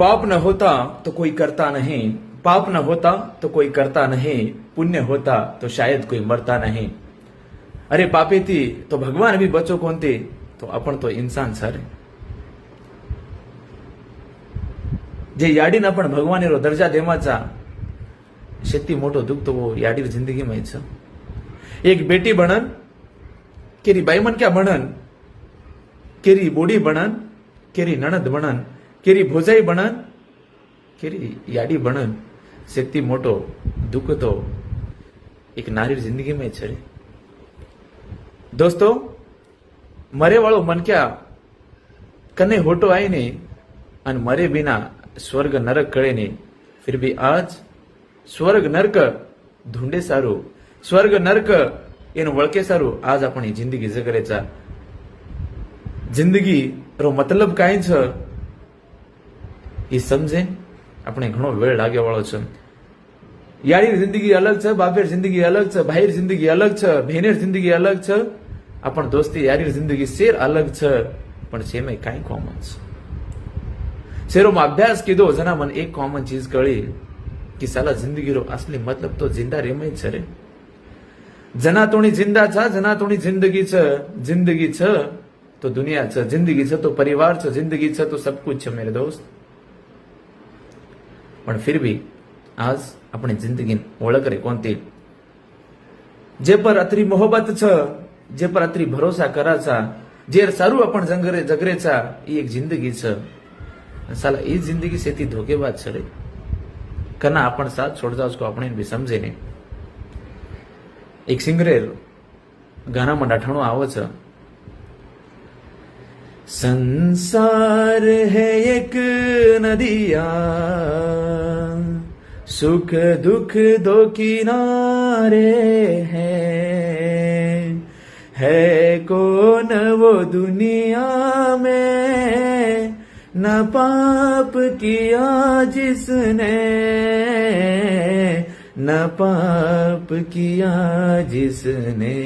पाप न होता तो कोई करता नहीं, पाप न होता तो कोई करता नहीं, पुण्य होता तो शायद कोई मरता नहीं. अरे पापेથી તો ભગવાન બી બચો કોનથી, તો આપણ તો ઇન્સાન છે. જે યાડીના પણ ભગવાનેરો દરજા દેમાचा शेती मोठो दुःख तो याडीर जिंदगीમાં છે. एक बेटी बनन केरी बाईमन क्या बनन, केरी बोडी बनन, केरी नणद बनन, केरी भोजाई बनन, केरी याडी बनन, शेती मोटो दुःख तो एक नारीर जिंदगीમાં છે. दोस्तों, मरे वाळो मन क्या कने होटो आई ने अन मरे बिना स्वर्ग नरक कळे ने, फिर भी आज स्वर्ग नरक ढूंढे सारू, स्वर्ग नरक एनु वळके सारू आज आपणी जिंदगी जगरेचा. जिंदगी रो मतलब काय छ ई समजे આપણે ઘણો વેળ લાગે વાળો છે. યારીર જિંદગી અલગ છે, બાપેર જિંદગી અલગ છે, ભાઈર જિંદગી અલગ છે, બહેનેર જિંદગી અલગ છે, આપણ દોસ્તી યારીર જિંદગી શેર અલગ છે, પણ સેમે કાંઈ કોમન છે. શેરોમાં અભ્યાસ કીધો જના મને એક કોમન ચીજ કળી કે સાલા જિંદગીનો અસલી મતલબ તો જિંદા રેમે છે રે. जना तोणी जिंदा छ, जना तोणी जिंदगी छ, जिंदगी छ तो दुनिया छ, जिंदगी छ तो परिवार छ, जिंदगी छ तो सब कुछ छ मेरे दोस्त. पण फिर भी आज अपनी जिंदगी ओळख रे कोणती, जे पर अत्री मोहब्बत छ, जे पर अत्री भरोसा कराचा, जे सारू आपण जगरेचा ही एक जिंदगी छ. साला ई जिंदगी से ती धोकेबाज छ रे. कना आपण साथ छोड़ जाओ उसको अपने भी समझे नहीं. एक सिंगरे गाना में डाठणो आवे छ, संसार है एक नदिया, सुख दुख दो किनारे है कौन वो दुनिया में न पाप किया जिसने, न पाप किया जिसने,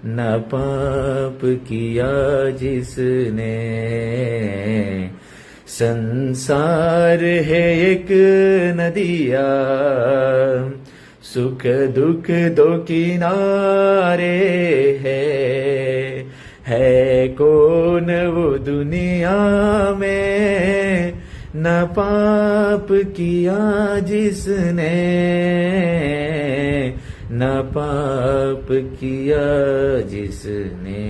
न पाप किया जिसने. संसार है एक नदिया, सुख दुख दो किनारे है कौन वो दुनिया में न पाप किया जिसने, न पाप किया जिसने.